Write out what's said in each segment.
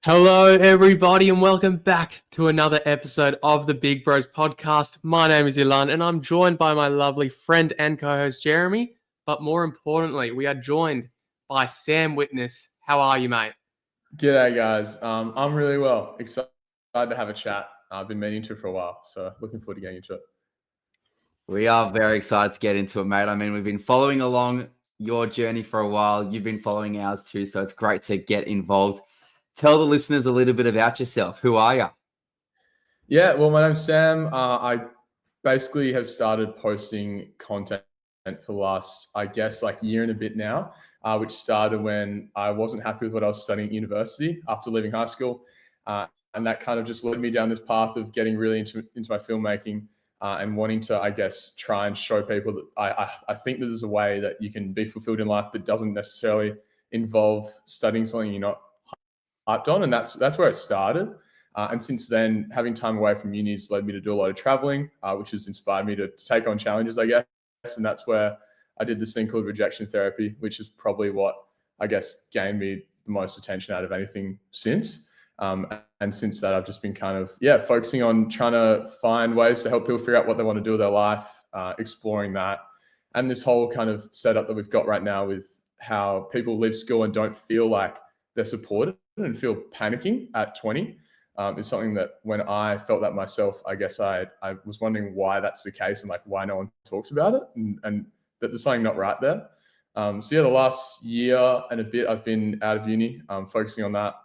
Hello, everybody, and welcome back to another episode of the Big Bros podcast. My name is Ilan, and I'm joined by my lovely friend and co-host Jeremy. But more importantly, we are joined by Sam Witness. How are you, mate? G'day, guys. I'm really well. Excited to have a chat. I've been meaning to for a while, so looking forward to getting into it. We are very excited to get into it, mate. I mean, we've been following along your journey for a while. You've been following ours too, so it's great to get involved. Tell the listeners a little bit about yourself. Who are you? Yeah, well, my name's Sam. I basically have started posting content for the last, year and a bit now, which started when I wasn't happy with what I was studying at university after leaving high school. And that kind of just led me down this path of getting really into my filmmaking and wanting to, try and show people that I think that there's a way that you can be fulfilled in life that doesn't necessarily involve studying something you're not hyped on. And that's where it started. And since then, having time away from uni has led me to do a lot of traveling, which has inspired me to take on challenges, I guess. And that's where I did this thing called rejection therapy, which is probably what, gained me the most attention out of anything since. And since that, I've just been focusing on trying to find ways to help people figure out what they want to do with their life, exploring that. And this whole kind of setup that we've got right now with how people leave school and don't feel like they're supported and feel panicking at 20 is something that when I felt that myself, I was wondering why that's the case and why no one talks about it and that there's something not right there. The last year and a bit I've been out of uni, focusing on that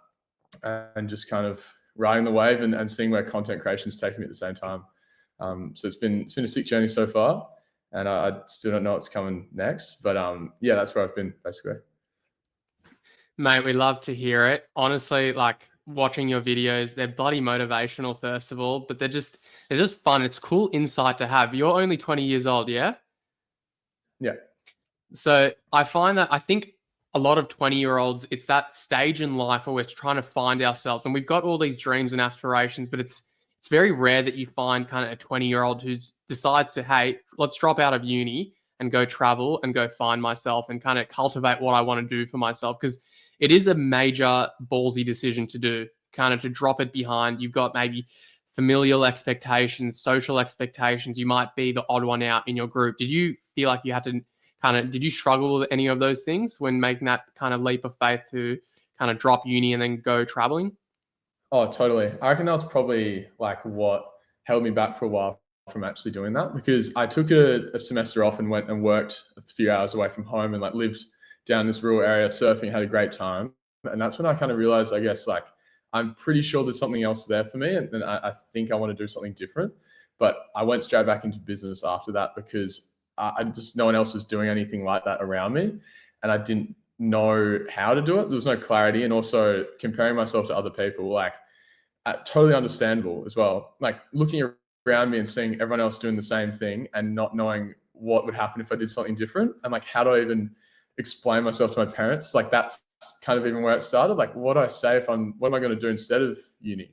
and just kind of riding the wave and seeing where content creation is taking me at the same time. So it's been a sick journey so far, and I still don't know what's coming next, but that's where I've been basically. Mate, we love to hear it. Honestly, watching your videos, they're bloody motivational, first of all, but they're just fun. It's cool insight to have. You're only 20 years old, yeah? Yeah. So I find that I think a lot of 20-year-olds, it's that stage in life where we're trying to find ourselves, and we've got all these dreams and aspirations, but it's very rare that you find kind of a 20-year-old who decides to, hey, let's drop out of uni and go travel and go find myself and kind of cultivate what I want to do for myself, because it is a major ballsy decision to do, kind of to drop it behind. You've got maybe familial expectations, social expectations. You might be the odd one out in your group. Did you feel like you had to did you struggle with any of those things when making that kind of leap of faith to kind of drop uni and then go traveling? Oh, totally. I reckon that was probably what held me back for a while from actually doing that, because I took a semester off and went and worked a few hours away from home and lived down this rural area surfing, had a great time. And that's when I kind of realized, I'm pretty sure there's something else there for me. And I think I want to do something different. But I went straight back into business after that because no one else was doing anything like that around me. And I didn't know how to do it. There was no clarity. And also comparing myself to other people, totally understandable as well. Looking around me and seeing everyone else doing the same thing and not knowing what would happen if I did something different. And how do I even explain myself to my parents? That's kind of even where it started. What do I say what am I going to do instead of uni?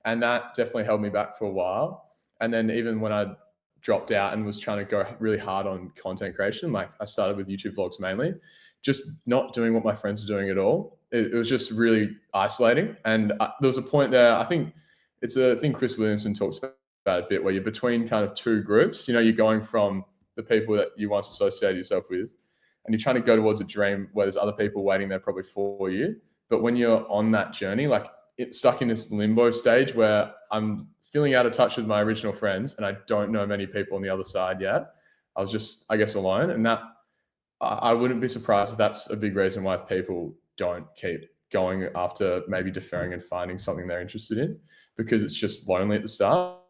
And that definitely held me back for a while. And then even when I dropped out and was trying to go really hard on content creation, I started with YouTube vlogs mainly, just not doing what my friends are doing at all. It was just really isolating. And there was a point there, I think it's a thing Chris Williamson talks about a bit, where you're between kind of two groups. You're going from the people that you once associated yourself with, and you're trying to go towards a dream where there's other people waiting there probably for you. But when you're on that journey, it's stuck in this limbo stage where I'm feeling out of touch with my original friends and I don't know many people on the other side yet. I was just, alone. And that I wouldn't be surprised if that's a big reason why people don't keep going after maybe deferring and finding something they're interested in, because it's just lonely at the start.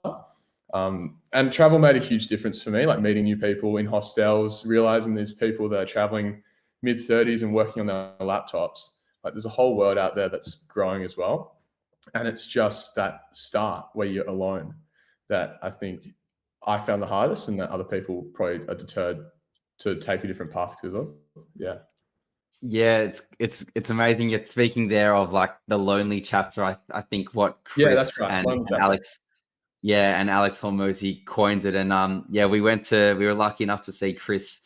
And travel made a huge difference for me, meeting new people in hostels, realizing there's people that are traveling mid-30s and working on their laptops. There's a whole world out there that's growing as well. And it's just that start where you're alone that I think I found the hardest, and that other people probably are deterred to take a different path because of. Yeah. Yeah, it's amazing. You're speaking there of the lonely chapter. I think what Chris that's right. and Alex. Yeah, and Alex Hormozy coined it. And we were lucky enough to see Chris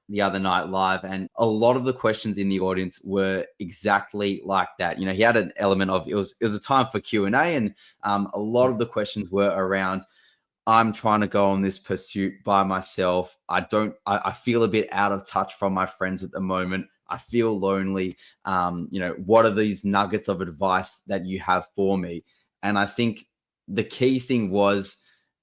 the other night live, and a lot of the questions in the audience were exactly like that. You know, he had an element of it was a time for Q&A, and a lot of the questions were around, I'm trying to go on this pursuit by myself. I feel a bit out of touch from my friends at the moment. I feel lonely. You know, what are these nuggets of advice that you have for me? And I think the key thing was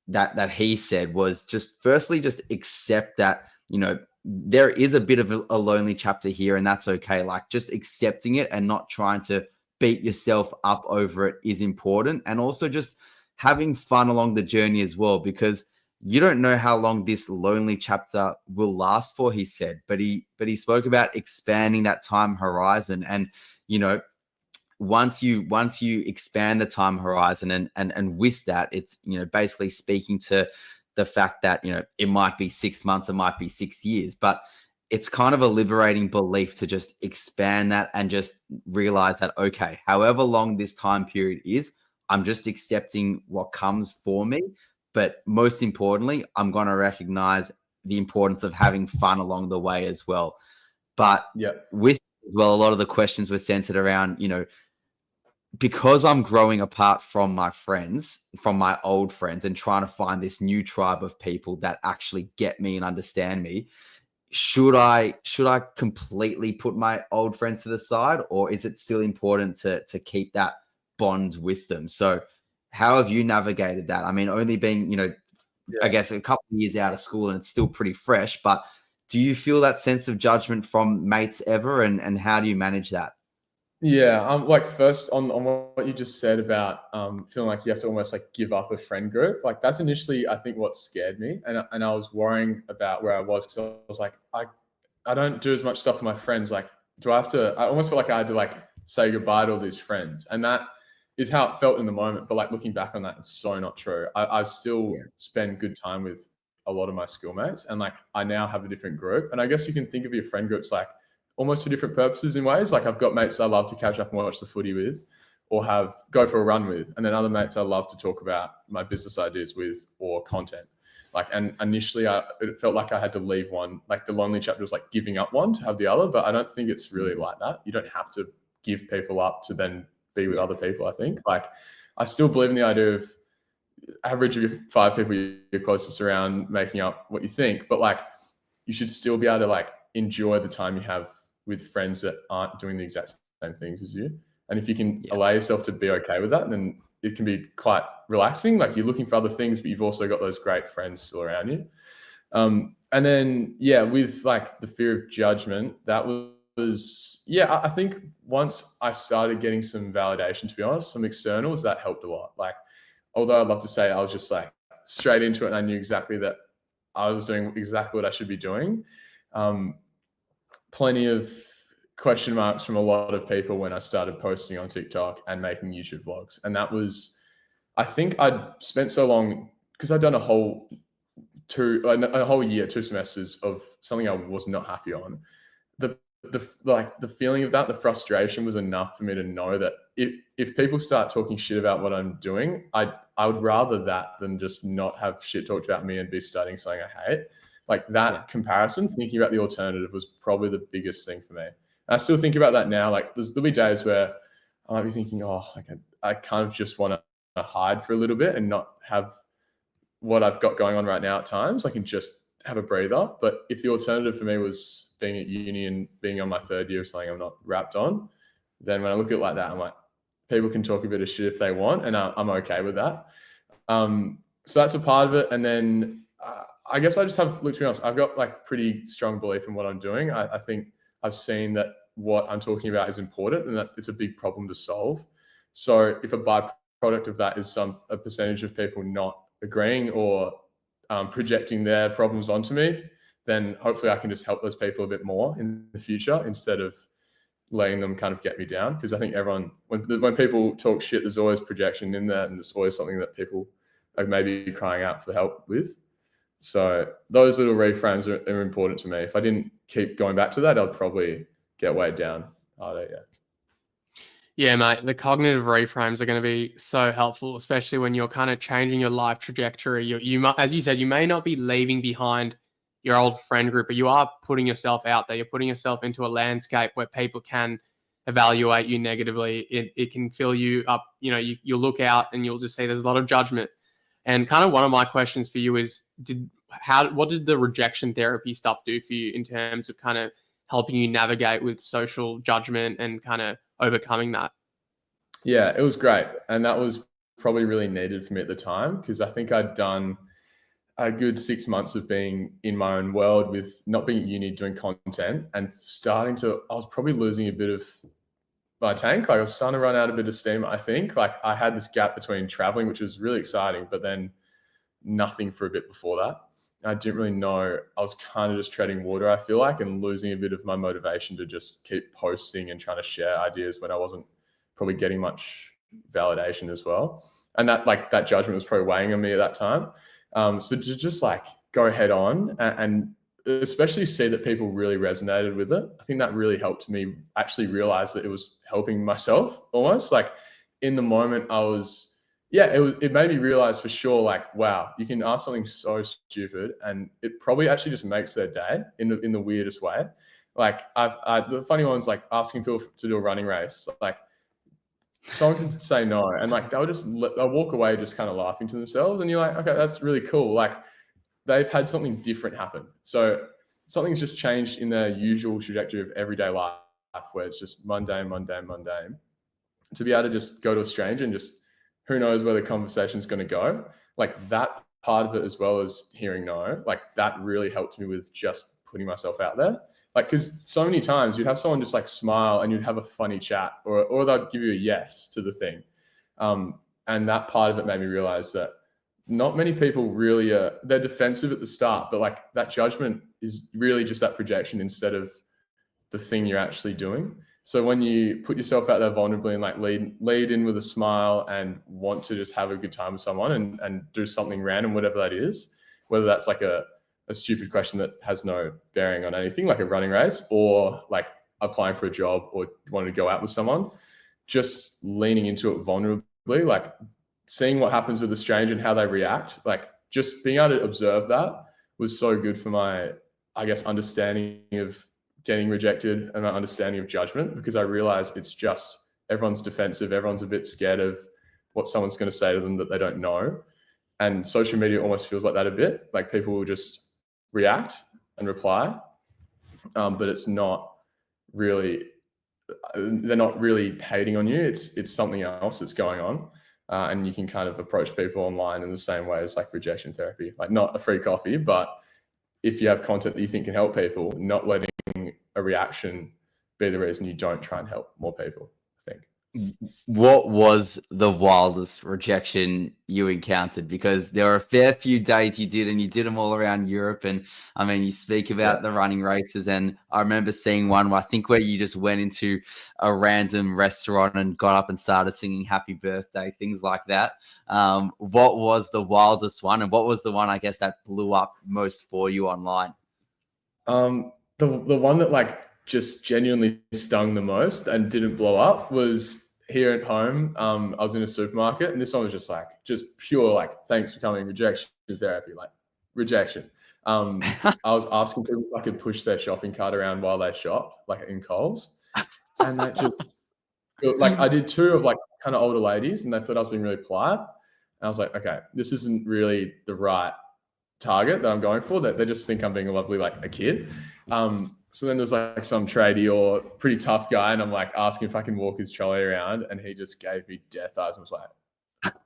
that he said was just firstly, just accept that, you know, there is a bit of a lonely chapter here, and that's okay. Like, just accepting it and not trying to beat yourself up over it is important. And also just having fun along the journey as well, because you don't know how long this lonely chapter will last for, he said. But he spoke about expanding that time horizon. And, you know, once you expand the time horizon, and with that, it's, you know, basically speaking to the fact that, you know, it might be 6 months, it might be 6 years, but it's kind of a liberating belief to just expand that and just realize that, okay, however long this time period is, I'm just accepting what comes for me. But most importantly, I'm going to recognize the importance of having fun along the way as well. But Yeah. with as well, a lot of the questions were centered around, you know, because I'm growing apart from my friends, from my old friends, and trying to find this new tribe of people that actually get me and understand me, should I completely put my old friends to the side, or is it still important to keep that bond with them? So how have you navigated that? I mean, only being, you know, I guess a couple of years out of school and it's still pretty fresh, but do you feel that sense of judgment from mates ever, and how do you manage that? Yeah, like first on what you just said about feeling like you have to almost like give up a friend group. Like that's initially I think what scared me, and I was worrying about where I was, because I was like, I don't do as much stuff with my friends. Like, do I have to? I almost felt like I had to like say goodbye to all these friends, and that is how it felt in the moment. But like looking back on that, it's so not true. I still spend good time with a lot of my schoolmates, and like I now have a different group. And I guess you can think of your friend groups like almost for different purposes in ways. Like I've got mates I love to catch up and watch the footy with, or have go for a run with, and then other mates I love to talk about my business ideas with or content. Like, and initially it felt like I had to leave one. Like the lonely chapter was like giving up one to have the other, but I don't think it's really like that. You don't have to give people up to then be with other people. I think like I still believe in the idea of average of your 5 people you're closest around making up what you think, but like you should still be able to like enjoy the time you have with friends that aren't doing the exact same things as you. And if you can allow yourself to be okay with that, then it can be quite relaxing. Like you're looking for other things, but you've also got those great friends still around you. And then, with like the fear of judgment, that was, I think once I started getting some validation, to be honest, some externals, that helped a lot. Like, although I'd love to say I was just like straight into it and I knew exactly that I was doing exactly what I should be doing. Plenty of question marks from a lot of people when I started posting on TikTok and making YouTube vlogs. And that was, I think I'd spent so long because I'd done a whole year, 2 semesters of something I was not happy on. The feeling of that, the frustration was enough for me to know that if people start talking shit about what I'm doing, I would rather that than just not have shit talked about me and be studying something I hate. Like that comparison, thinking about the alternative was probably the biggest thing for me. And I still think about that now. Like there'll be days where I might be thinking, I kind of just want to hide for a little bit and not have what I've got going on right now at times. I can just have a breather. But if the alternative for me was being at uni and being on my 3rd year of something I'm not wrapped on, then when I look at it like that, I'm like, people can talk a bit of shit if they want, and I'm okay with that. So that's a part of it. And then I guess I just have, look, to be honest, I've got like pretty strong belief in what I'm doing. I think I've seen that what I'm talking about is important and that it's a big problem to solve. So if a byproduct of that is a percentage of people not agreeing or projecting their problems onto me, then hopefully I can just help those people a bit more in the future instead of letting them kind of get me down. Because I think everyone, when people talk shit, there's always projection in there, and there's always something that people are maybe crying out for help with. So those little reframes are important to me. If I didn't keep going back to that, I'd probably get weighed down harder. Yeah, mate, the cognitive reframes are going to be so helpful, especially when you're kind of changing your life trajectory. You as you said, you may not be leaving behind your old friend group, but you are putting yourself out there. You're putting yourself into a landscape where people can evaluate you negatively. It can fill you up. You know, you'll look out and you'll just see there's a lot of judgment. And kind of one of my questions for you is, what did the rejection therapy stuff do for you in terms of kind of helping you navigate with social judgment and kind of overcoming that? Yeah, it was great. And that was probably really needed for me at the time, because I think I'd done a good 6 months of being in my own world with not being at uni doing content and I was probably losing a bit of my tank. Like I was starting to run out a bit of steam, I think. Like I had this gap between traveling, which was really exciting, but then nothing for a bit before that. I didn't really know. I was kind of just treading water, I feel like, and losing a bit of my motivation to just keep posting and trying to share ideas when I wasn't probably getting much validation as well. And that judgment was probably weighing on me at that time. So to just like go head on and especially see that people really resonated with it. I think that really helped me actually realize that it was helping myself almost. Like in the moment it made me realize for sure, like, wow, you can ask something so stupid and it probably actually just makes their day in the weirdest way. Like the funny one's like asking people to do a running race. Like someone can say no and like they'll walk away just kind of laughing to themselves, and you're like, okay, that's really cool. Like they've had something different happen. So something's just changed in their usual trajectory of everyday life where it's just mundane. To be able to just go to a stranger and just, who knows where the conversation's going to go. Like that part of it, as well as hearing no, like that really helped me with just putting myself out there. Like, because so many times you'd have someone just like smile and you'd have a funny chat, or they'd give you a yes to the thing. And that part of it made me realize that not many people really they're defensive at the start, but like that judgment is really just that projection instead of the thing you're actually doing. So when you put yourself out there vulnerably and like lead in with a smile and want to just have a good time with someone and do something random, whatever that is, whether that's like a stupid question that has no bearing on anything, like a running race, or like applying for a job or wanting to go out with someone, just leaning into it vulnerably, like seeing what happens with a stranger and how they react, like just being able to observe that was so good for my, I guess, understanding of getting rejected and my understanding of judgment, because I realized it's just everyone's defensive. Everyone's a bit scared of what someone's going to say to them that they don't know. And social media almost feels like that a bit. Like people will just react and reply, but it's not really, they're not really hating on you. It's something else that's going on. And you can kind of approach people online in the same way as like rejection therapy, like not a free coffee, but if you have content that you think can help people, not letting a reaction be the reason you don't try and help more people, I think. What was the wildest rejection you encountered? Because there were a fair few days you did, and you did them all around Europe. And I mean, you speak about the running races, and I remember seeing one where you just went into a random restaurant and got up and started singing happy birthday, things like that. What was the wildest one, and what was the one, I guess, that blew up most for you online? The one that like just genuinely stung the most and didn't blow up was here at home. I was in a supermarket, and this one was just pure like, thanks for coming, rejection therapy, like rejection. I was asking people if I could push their shopping cart around while they shop, like in Coles, and that just like, I did two of like kind of older ladies, and they thought I was being really polite, and I was like, okay, this isn't really the right target that I'm going for. That they just think I'm being a lovely, like a kid. So then there's like some tradie or pretty tough guy, and I'm like asking if I can walk his trolley around, and he just gave me death eyes and was like,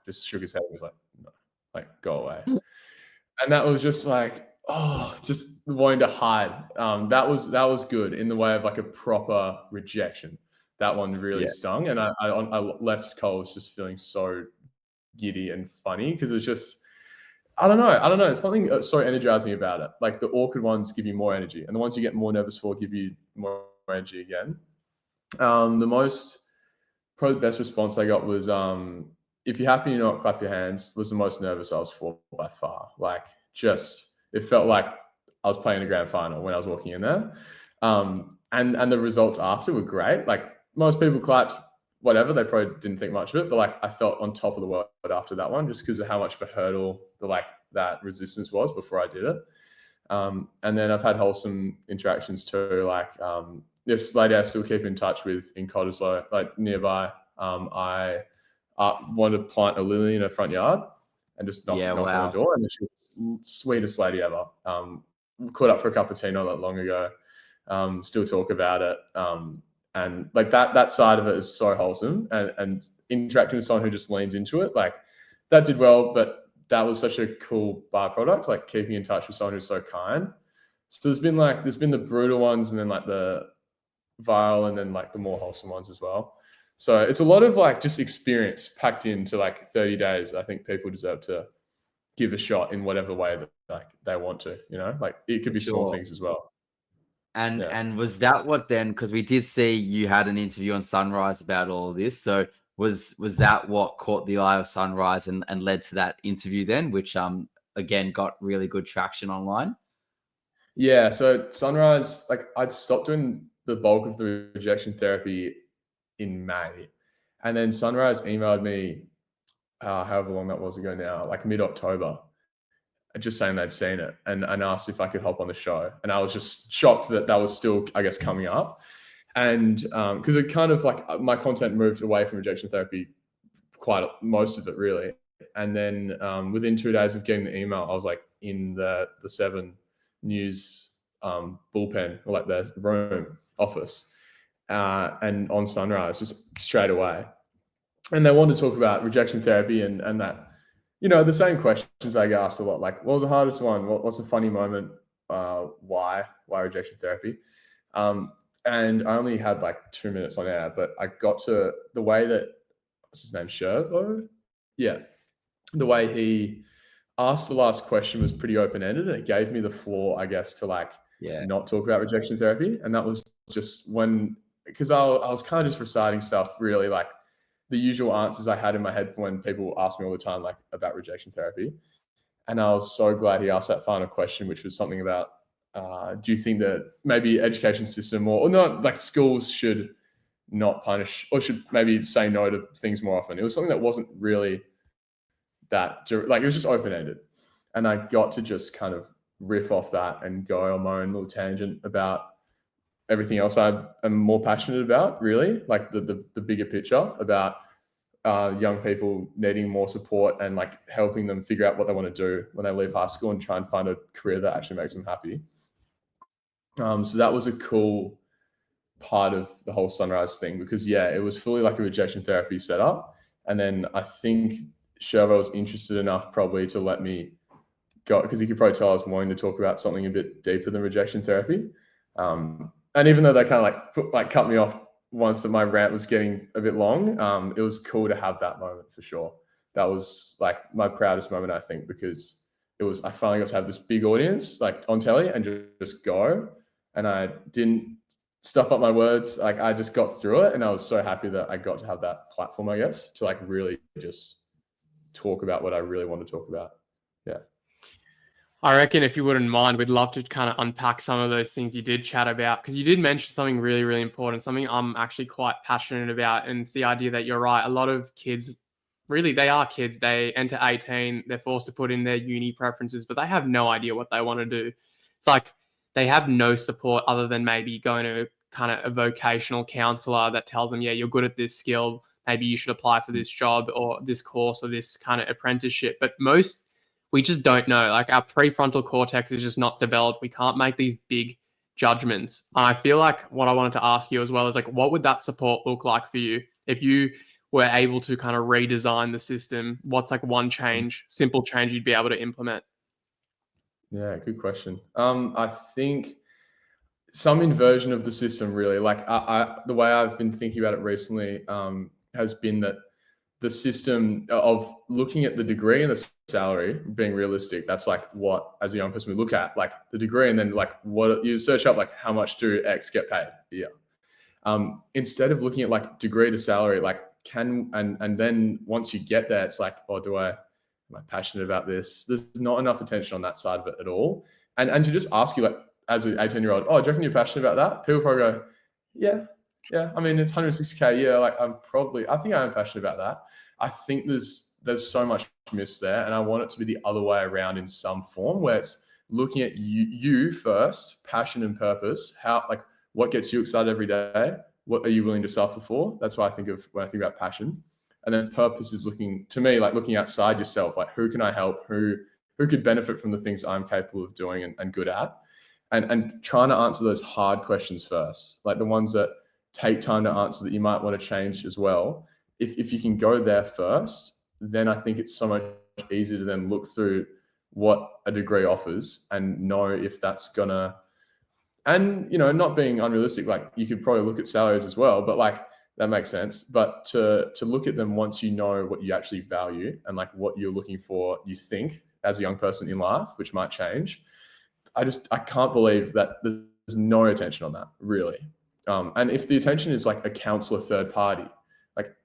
just shook his head and was like, no, like go away. And that was just like, oh, just wanting to hide. That was good in the way of like a proper rejection. That one really stung, and I left Coles just feeling so giddy and funny, because it's just, I don't know. There's something so energizing about it. Like the awkward ones give you more energy, and the ones you get more nervous for give you more energy again. Probably the best response I got was, if you're happy, you know what, clap your hands, was the most nervous I was for by far. Like just, it felt like I was playing a grand final when I was walking in there. And the results after were great. Like most people clapped, whatever, they probably didn't think much of it, but like I felt on top of the world after that one, just because of how much of a hurdle that resistance was before I did it. And then I've had wholesome interactions too. Like this lady I still keep in touch with in Cottesloe, like nearby. I wanted to plant a lily in her front yard and just knock on the door. And she was the sweetest lady ever. Caught up for a cup of tea not that long ago. Still talk about it. And like that side of it is so wholesome, and interacting with someone who just leans into it, like that did well, but that was such a cool byproduct, like keeping in touch with someone who's so kind. So there's been the brutal ones, and then like the vile, and then like the more wholesome ones as well. So it's a lot of like just experience packed into like 30 days. I think people deserve to give a shot in whatever way that like they want to, like it could be small things as well. And was that what then, because we did see you had an interview on Sunrise about all of this. So was that what caught the eye of Sunrise and led to that interview then, which again got really good traction online? Yeah, so Sunrise, like I'd stopped doing the bulk of the rejection therapy in May. And then Sunrise emailed me however long that was ago now, like mid-October, just saying they'd seen it and asked if I could hop on the show. And I was just shocked that was still, I guess, coming up. And because it kind of like my content moved away from rejection therapy, most of it really. And then within 2 days of getting the email, I was like in the 7 News bullpen, or like the room office, and on Sunrise just straight away. And they wanted to talk about rejection therapy and that, the same questions I get asked a lot, like, what was the hardest one? What's a funny moment? Why rejection therapy? And I only had like 2 minutes on air, but I got to the way that, what's his name? Shervo? Yeah. The way he asked the last question was pretty open-ended, and it gave me the floor, I guess, to like not talk about rejection therapy. And that was just because I was kind of just reciting stuff, really like the usual answers I had in my head when people ask me all the time, like about rejection therapy. And I was so glad he asked that final question, which was something about, do you think that maybe education system or not, like schools should not punish or should maybe say no to things more often? It was something that wasn't really that, like, it was just open-ended. And I got to just kind of riff off that and go on my own little tangent about everything else I am more passionate about, really, like the bigger picture about young people needing more support and like helping them figure out what they want to do when they leave high school and try and find a career that actually makes them happy. So that was a cool part of the whole Sunrise thing, because it was fully like a rejection therapy setup. And then I think Shervo was interested enough probably to let me go, because he could probably tell I was wanting to talk about something a bit deeper than rejection therapy. And even though they kind of cut me off once that my rant was getting a bit long, it was cool to have that moment for sure. That was like my proudest moment, I think, because I finally got to have this big audience like on telly and just go. And I didn't stuff up my words. Like I just got through it, and I was so happy that I got to have that platform, I guess, to like really just talk about what I really want to talk about. Yeah. I reckon if you wouldn't mind, we'd love to kind of unpack some of those things you did chat about, because you did mention something really, really important, something I'm actually quite passionate about. And it's the idea that you're right. A lot of kids, really, they are kids. They enter 18, they're forced to put in their uni preferences, but they have no idea what they want to do. It's like they have no support other than maybe going to kind of a vocational counselor that tells them, yeah, you're good at this skill. Maybe you should apply for this job or this course or this kind of apprenticeship. But we just don't know. Like our prefrontal cortex is just not developed. We can't make these big judgments. And I feel like what I wanted to ask you as well is like, what would that support look like for you if you were able to kind of redesign the system? What's like one simple change you'd be able to implement? Yeah, good question. I think some inversion of the system, really. Like the way I've been thinking about it recently has been that the system of looking at the degree and the salary, being realistic, that's like what, as a young person, we look at, like the degree, and then like what you search up, like how much do X get paid a year? Instead of looking at like degree to salary, like and then once you get there, it's like, oh, am I passionate about this? There's not enough attention on that side of it at all. And to just ask you, like, as an 18-year-old, oh, do you reckon you're passionate about that? People probably go, yeah. I mean, it's 160K a year. Like I think I am passionate about that. I think there's so much missed there, and I want it to be the other way around in some form, where it's looking at you first, passion and purpose, what gets you excited every day? What are you willing to suffer for? That's what I think of when I think about passion. And then purpose is looking outside yourself, like who can I help? Who could benefit from the things I'm capable of doing and good at? And trying to answer those hard questions first, like the ones that take time to answer that you might want to change as well. If you can go there first, then I think it's so much easier to then look through what a degree offers and know if that's gonna, and not being unrealistic, like you could probably look at salaries as well, but like that makes sense. But to look at them once you know what you actually value and like what you're looking for, you think as a young person in life, which might change. I can't believe that there's no attention on that, really. And if the attention is like a counselor third party, like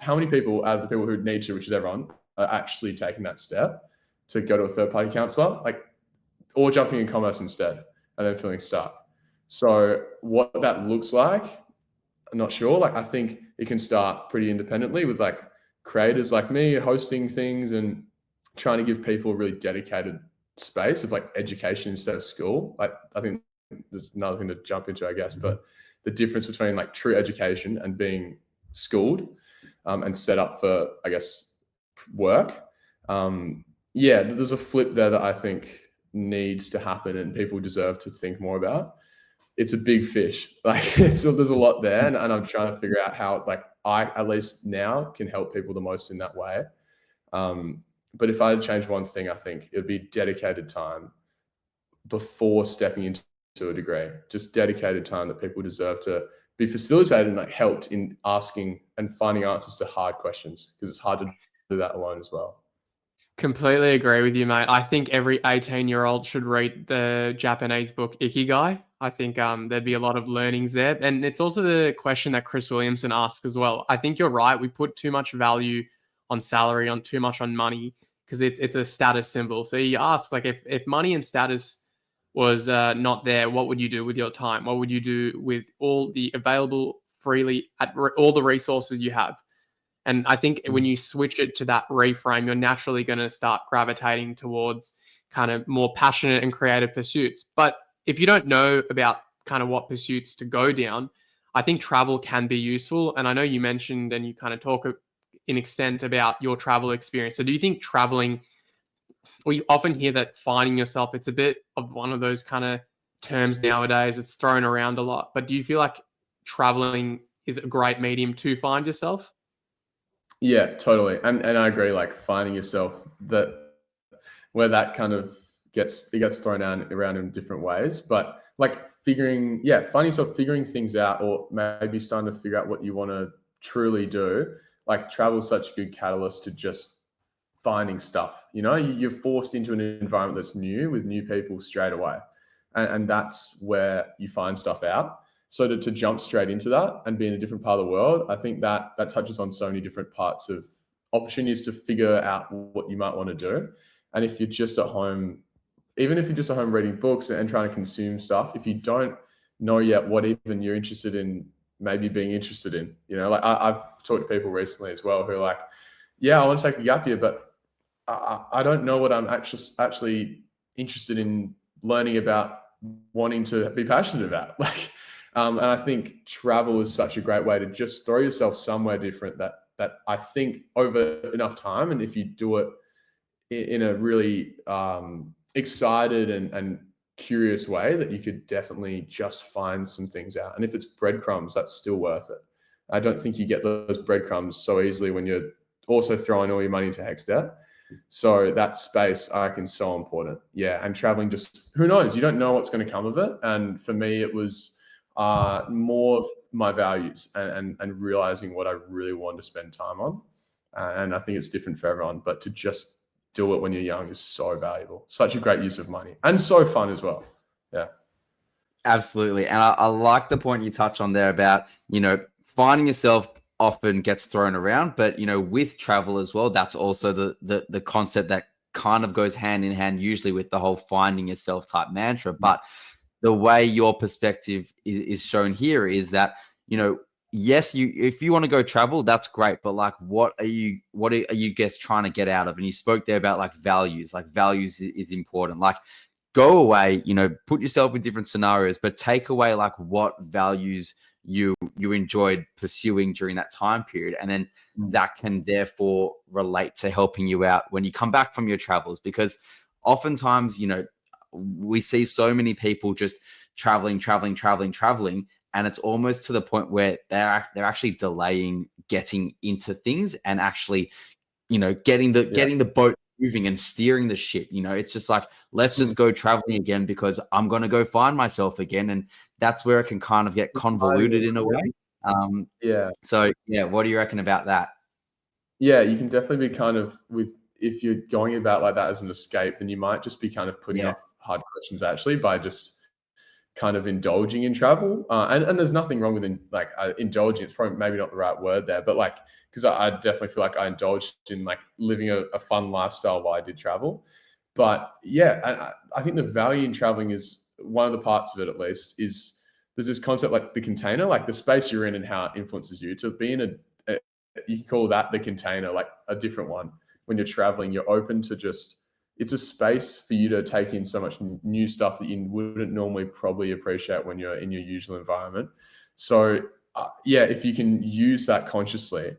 how many people out of the people who need to, which is everyone, are actually taking that step to go to a third party counselor, like, or jumping in commerce instead and then feeling stuck. So what that looks like, I'm not sure. Like, I think it can start pretty independently with like creators like me hosting things and trying to give people a really dedicated space of like education instead of school. Like, I think there's another thing to jump into, I guess, but the difference between like true education and being schooled and set up for, I guess, work. There's a flip there that I think needs to happen and people deserve to think more about. It's a big fish. Like there's a lot there, and I'm trying to figure out how like I at least now can help people the most in that way. But if I had to change one thing, I think it would be dedicated time before stepping into a degree. Just dedicated time that people deserve to be facilitated and like helped in asking and finding answers to hard questions, because it's hard to do that alone as well. Completely agree with you, mate. I think every 18-year-old should read the Japanese book Ikigai. I think there'd be a lot of learnings there. And it's also the question that Chris Williamson asked as well. I think you're right. We put too much value on salary, on too much on money, because it's a status symbol. So you ask, like, if money and status was not there, what would you do with your time? What would you do with all the available freely all the resources you have? And I think when you switch it to that reframe, you're naturally going to start gravitating towards kind of more passionate and creative pursuits. But if you don't know about kind of what pursuits to go down, I think travel can be useful. And I know you mentioned and you kind of talk in extent about your travel experience. So do you think traveling, we often hear that finding yourself, it's a bit of one of those kind of terms nowadays, it's thrown around a lot. But do you feel like traveling is a great medium to find yourself? Yeah, totally. And I agree, like finding yourself, that where that kind of gets thrown around in different ways. But like finding yourself figuring things out, or maybe starting to figure out what you want to truly do. Like travel is such a good catalyst to just finding stuff. You're forced into an environment that's new with new people straight away. And that's where you find stuff out. So to jump straight into that and be in a different part of the world, I think that touches on so many different parts of opportunities to figure out what you might want to do. And if you're just at home, even if you're just at home reading books and trying to consume stuff, if you don't know yet what even you're interested in, maybe being interested in, like I've talked to people recently as well who are like, yeah, I want to take a gap year, but I don't know what I'm actually interested in learning about, wanting to be passionate about. Like, and I think travel is such a great way to just throw yourself somewhere different that I think over enough time, and if you do it in a really excited and curious way, that you could definitely just find some things out. And if it's breadcrumbs, that's still worth it. I don't think you get those breadcrumbs so easily when you're also throwing all your money into HEX debt. So that space, I reckon, is so important. Yeah, and traveling, just who knows? You don't know what's going to come of it. And for me, it was more my values and realizing what I really wanted to spend time on. And I think it's different for everyone, but to just do it when you're young is so valuable. Such a great use of money and so fun as well. Yeah. Absolutely. And I like the point you touch on there about, finding yourself often gets thrown around, but, with travel as well, that's also the concept that kind of goes hand in hand, usually with the whole finding yourself type mantra. But the way your perspective is shown here is that, yes, if you want to go travel, that's great. But like, what are you guys trying to get out of? And you spoke there about like values is important. Like go away, put yourself in different scenarios, but take away like what values you enjoyed pursuing during that time period, and then that can therefore relate to helping you out when you come back from your travels. Because oftentimes, we see so many people just traveling, and it's almost to the point where they're actually delaying getting into things and actually, getting the boat moving and steering the ship. It's just like, let's just go traveling again because I'm going to go find myself again. And that's where it can kind of get convoluted in a way. So yeah, what do you reckon about that? Yeah, you can definitely be kind of if you're going about like that as an escape, then you might just be kind of putting off hard questions actually by just kind of indulging in travel. And there's nothing wrong with indulging. It's probably maybe not the right word there, but like, because I definitely feel like I indulged in like living a fun lifestyle while I did travel. But yeah, I think the value in traveling is one of the parts of it, at least, is there's this concept like the container, like the space you're in and how it influences you. To be in you can call that the container, like a different one. When you're traveling, you're open to it's a space for you to take in so much new stuff that you wouldn't normally probably appreciate when you're in your usual environment. So yeah, if you can use that consciously,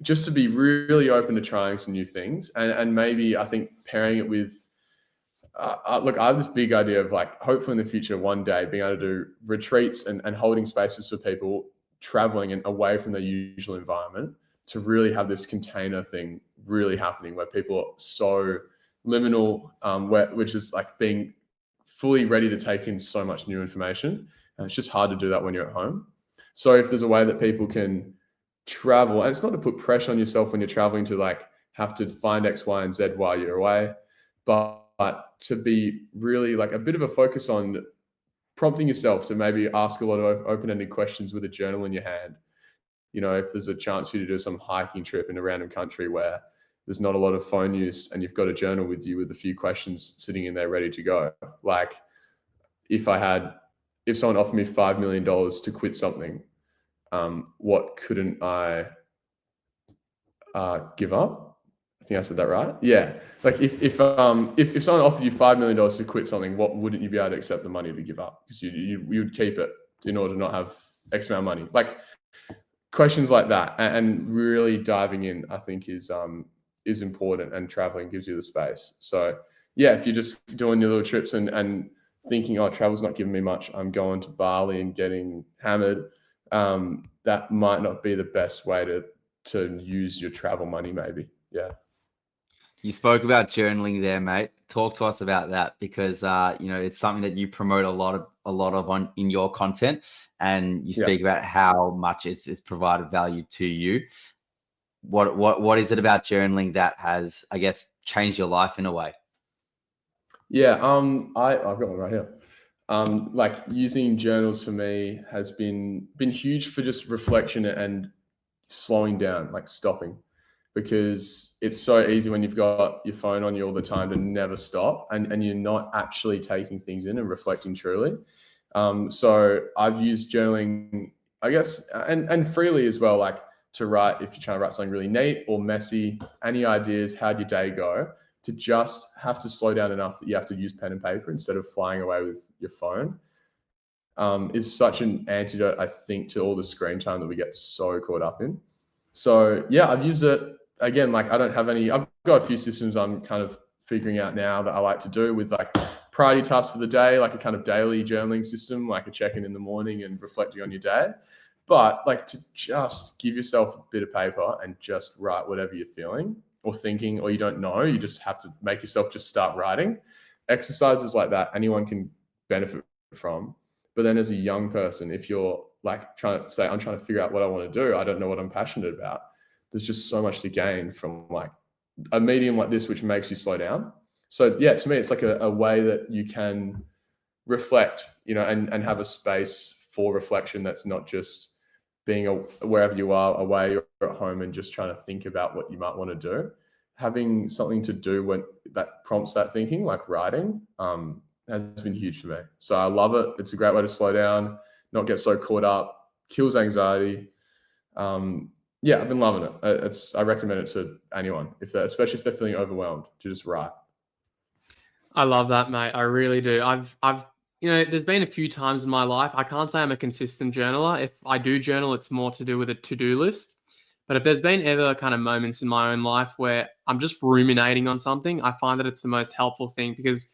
just to be really open to trying some new things, and maybe I think pairing it with, look, I have this big idea of like, hopefully in the future, one day being able to do retreats and holding spaces for people traveling and away from their usual environment, to really have this container thing really happening where people are so liminal, which is like being fully ready to take in so much new information. And it's just hard to do that when you're at home. So if there's a way that people can travel, and it's not to put pressure on yourself when you're traveling to like have to find X, Y, and Z while you're away, but to be really like a bit of a focus on prompting yourself to maybe ask a lot of open-ended questions with a journal in your hand. If there's a chance for you to do some hiking trip in a random country where there's not a lot of phone use and you've got a journal with you with a few questions sitting in there ready to go. Like if someone offered me $5 million to quit something, what couldn't I give up? I think I said that right. Yeah. Like if someone offered you $5 million to quit something, what wouldn't you be able to accept the money to give up? Because you would keep it in order to not have X amount of money. Like questions like that, and really diving in, I think is important, and traveling gives you the space. So yeah, if you're just doing your little trips and thinking, oh, travel's not giving me much, I'm going to Bali and getting hammered, that might not be the best way to use your travel money, maybe. Yeah. You spoke about journaling there, mate. Talk to us about that, because it's something that you promote a lot of on in your content, and you speak about how much it's provided value to you. What is it about journaling that has, I guess, changed your life in a way? Yeah, I've got one right here. Like using journals for me has been huge for just reflection and slowing down, like stopping, because it's so easy when you've got your phone on you all the time to never stop, and you're not actually taking things in and reflecting truly. So I've used journaling, I guess, and freely as well, like to write, if you're trying to write something really neat or messy, any ideas, how'd your day go, to just have to slow down enough that you have to use pen and paper instead of flying away with your phone, is such an antidote, I think, to all the screen time that we get so caught up in. So yeah, I've used it again. Like I've got a few systems I'm kind of figuring out now that I like to do with like priority tasks for the day, like a kind of daily journaling system, like a check-in in the morning and reflecting on your day. But like to just give yourself a bit of paper and just write whatever you're feeling or thinking, or you don't know, you just have to make yourself just start writing. Exercises like that, anyone can benefit from. But then as a young person, if you're like trying to say, I'm trying to figure out what I want to do, I don't know what I'm passionate about, there's just so much to gain from like a medium like this, which makes you slow down. So yeah, to me, it's like a way that you can reflect, and have a space for reflection that's not just being wherever you are, away or at home, and just trying to think about what you might want to do. Having something to do when that prompts that thinking, like writing, has been huge for me. So I love it. It's a great way to slow down, not get so caught up, kills anxiety. Yeah, I've been loving it. I recommend it to anyone, especially if they're feeling overwhelmed, to just write. I love that, mate. I really do. There's been a few times in my life. I can't say I'm a consistent journaler. If I do journal, it's more to do with a to-do list. But if there's been ever kind of moments in my own life where I'm just ruminating on something, I find that it's the most helpful thing because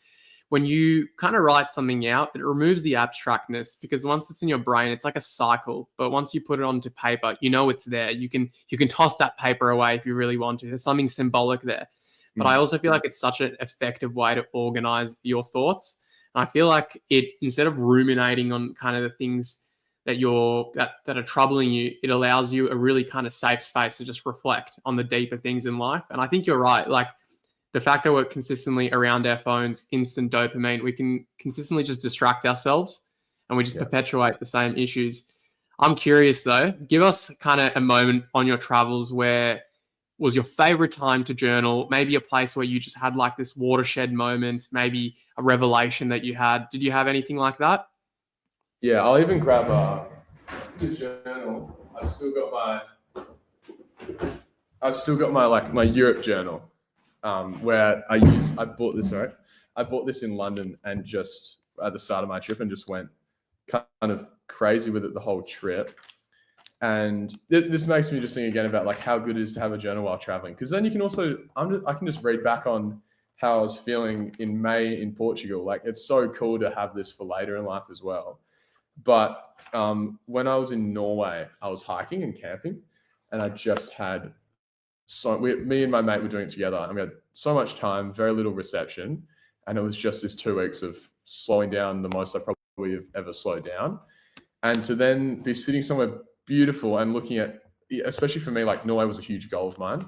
when you kind of write something out, it removes the abstractness because once it's in your brain, it's like a cycle. But once you put it onto paper, you know it's there. You can toss that paper away if you really want to. There's something symbolic there. But I also feel like it's such an effective way to organize your thoughts. And I feel like it, instead of ruminating on kind of the things that are troubling you, it allows you a really kind of safe space to just reflect on the deeper things in life. And I think you're right. Like the fact that we're consistently around our phones, instant dopamine, we can consistently just distract ourselves and we just perpetuate the same issues. I'm curious though, give us kind of a moment on your travels where was your favorite time to journal, maybe a place where you just had like this watershed moment, maybe a revelation that you had. Did you have anything like that? Yeah, I'll even grab the journal. I've still got my like my Europe journal, where I bought this. Right, I bought this in London and just at the start of my trip and just went kind of crazy with it the whole trip. And this makes me just think again about like how good it is to have a journal while traveling, because then you can also I can just read back on how I was feeling in May in Portugal. Like it's so cool to have this for later in life as well. But when I was in Norway, I was hiking and camping, and I just had me and my mate were doing it together, and we had so much time, very little reception, and it was just this 2 weeks of slowing down the most I probably have ever slowed down, and to then be sitting somewhere beautiful and looking at, especially for me, like Norway was a huge goal of mine.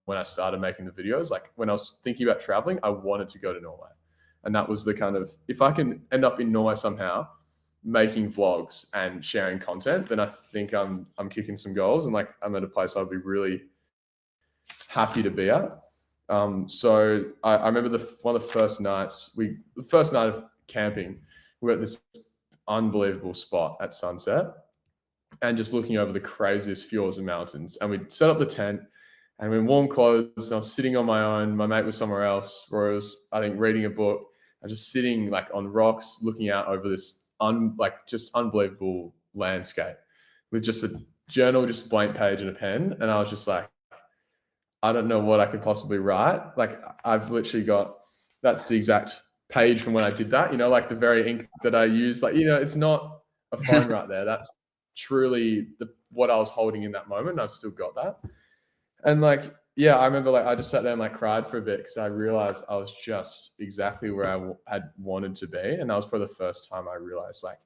When I started making the videos, like when I was thinking about traveling, I wanted to go to Norway, and that was the kind of, if I can end up in Norway somehow making vlogs and sharing content, then I think I'm kicking some goals, and like I'm at a place I'd be really happy to be at. So I remember one of the first nights, the first night of camping, we were at this unbelievable spot at sunset and just looking over the craziest fjords and mountains. And we'd set up the tent and we're in warm clothes. I was sitting on my own. My mate was somewhere else. Roy was, I think, reading a book. I was just sitting like on rocks, looking out over this just unbelievable landscape with just a journal, just a blank page and a pen. And I was just like, I don't know what I could possibly write. Like I've literally got, that's the exact page from when I did that, like the very ink that I used. Like, it's not a phone right there. That's truly what I was holding in that moment. I've still got that. And like, yeah, I remember like I just sat there and like cried for a bit because I realized I was just exactly where I had wanted to be. And that was probably the first time I realized like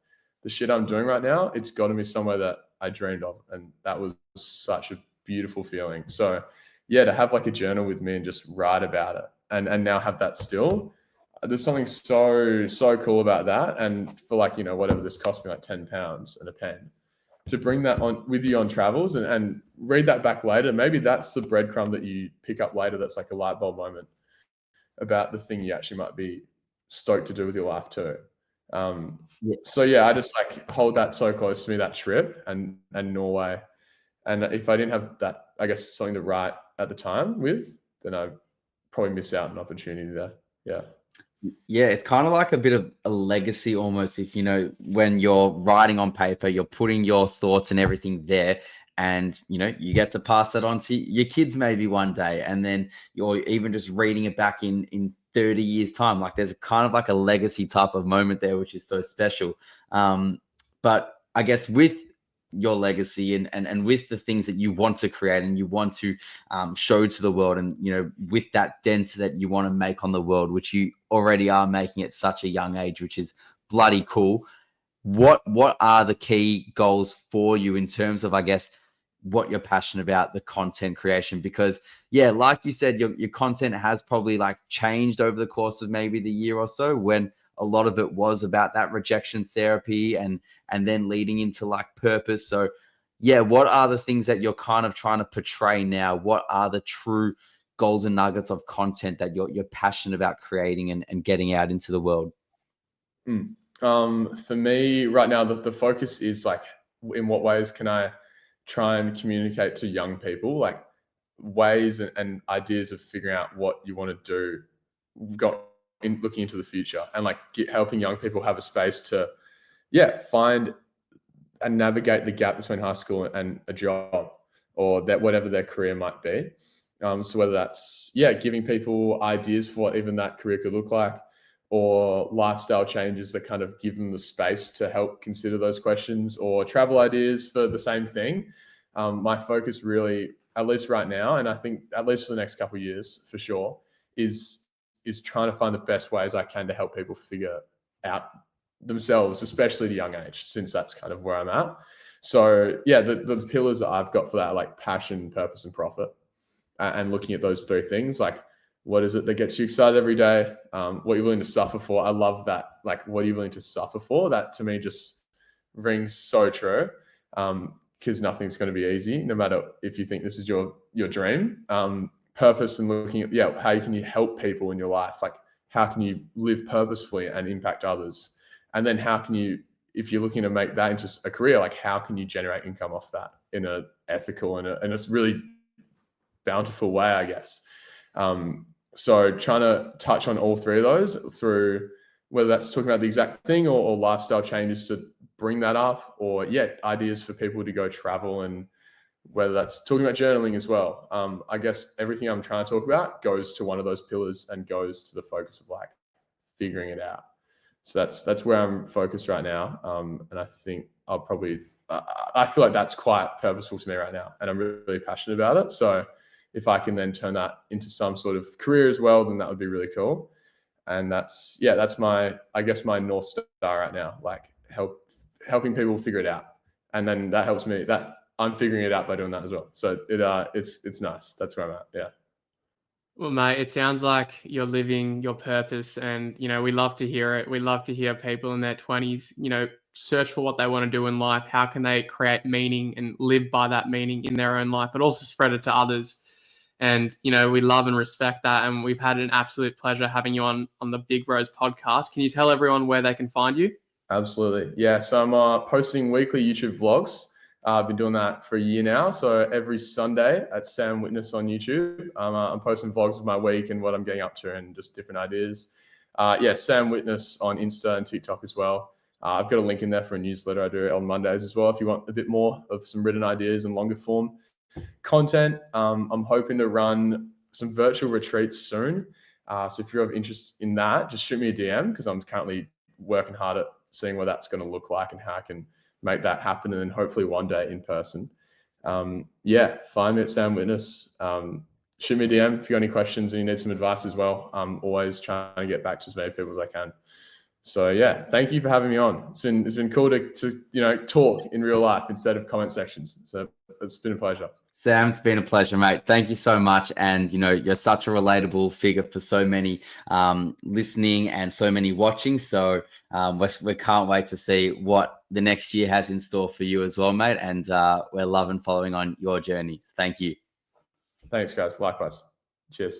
the shit I'm doing right now, it's got to be somewhere that I dreamed of. And that was such a beautiful feeling. So yeah, to have like a journal with me and just write about it and now have that still, there's something so cool about that. And for like, whatever this cost me, like £10 and a pen, to bring that on with you on travels and read that back later, maybe that's the breadcrumb that you pick up later. That's like a light bulb moment about the thing you actually might be stoked to do with your life too. So yeah, I just like hold that so close to me, that trip and Norway. And if I didn't have that, I guess something to write at the time with, then I'd probably miss out on an opportunity there. Yeah. Yeah, it's kind of like a bit of a legacy almost. If when you're writing on paper, you're putting your thoughts and everything there, and you get to pass that on to your kids maybe one day, and then you're even just reading it back in 30 years time. Like there's kind of like a legacy type of moment there, which is so special. But I guess with your legacy and with the things that you want to create and you want to show to the world, and with that dent that you want to make on the world, which you already are making at such a young age, which is bloody cool. What are the key goals for you in terms of, I guess, what you're passionate about, the content creation? Because yeah, like you said, your content has probably like changed over the course of maybe the year or so, when a lot of it was about that rejection therapy and then leading into like purpose. So yeah, what are the things that you're kind of trying to portray now? What are the true golden nuggets of content that you're passionate about creating and getting out into the world? For me right now, the focus is like, in what ways can I try and communicate to young people, like ways and ideas of figuring out what you want to do in looking into the future, and like helping young people have a space to, find and navigate the gap between high school and a job, or that whatever their career might be. So whether that's giving people ideas for what even that career could look like, or lifestyle changes that kind of give them the space to help consider those questions, or travel ideas for the same thing. My focus really, at least right now, and I think at least for the next couple of years for sure, is trying to find the best ways I can to help people figure out themselves, especially at a young age, since that's kind of where I'm at. So the pillars that I've got for that are like passion, purpose, and profit, and looking at those three things. Like, what is it that gets you excited every day? What you're willing to suffer for. I love that. Like, what are you willing to suffer for? That to me just rings so true. Because nothing's going to be easy, no matter if you think this is your dream. Purpose, and looking at how can you help people in your life? Like, how can you live purposefully and impact others? And then how can you, if you're looking to make that into a career, like how can you generate income off that in a ethical and a really bountiful way, I guess. So trying to touch on all three of those through whether that's talking about the exact thing or lifestyle changes to bring that up, or ideas for people to go travel, and whether that's talking about journaling as well. I guess everything I'm trying to talk about goes to one of those pillars and goes to the focus of like figuring it out. So that's where I'm focused right now. And I think I'll probably, I feel like that's quite purposeful to me right now, and I'm really passionate about it. So if I can then turn that into some sort of career as well, then that would be really cool. And that's my, I guess, my North Star right now, like helping people figure it out. And then that helps me, that I'm figuring it out by doing that as well. So it's nice. That's where I'm at. Yeah. Well, mate, it sounds like you're living your purpose, and, we love to hear it. We love to hear people in their 20s, search for what they want to do in life. How can they create meaning and live by that meaning in their own life, but also spread it to others? And, we love and respect that. And we've had an absolute pleasure having you on the Big Bros podcast. Can you tell everyone where they can find you? Absolutely. Yeah. So I'm posting weekly YouTube vlogs. I've been doing that for a year now. So every Sunday at Sam Witness on YouTube, I'm posting vlogs of my week and what I'm getting up to and just different ideas. Sam Witness on Insta and TikTok as well. I've got a link in there for a newsletter I do on Mondays as well, if you want a bit more of some written ideas and longer form content. I'm hoping to run some virtual retreats soon. So if you're of interest in that, just shoot me a DM, because I'm currently working hard at seeing what that's going to look like and how I can make that happen, and then hopefully one day in person. Find me at Sam Witness. Shoot me a DM if you got any questions and you need some advice as well. I'm always trying to get back to as many people as I can. So thank you for having me on. It's been cool to talk in real life instead of comment sections. So it's been a pleasure. Sam, it's been a pleasure, mate. Thank you so much. And you're such a relatable figure for so many listening and so many watching. So we can't wait to see what the next year has in store for you as well, mate. And we're loving following on your journey. Thank you. Thanks, guys. Likewise. Cheers.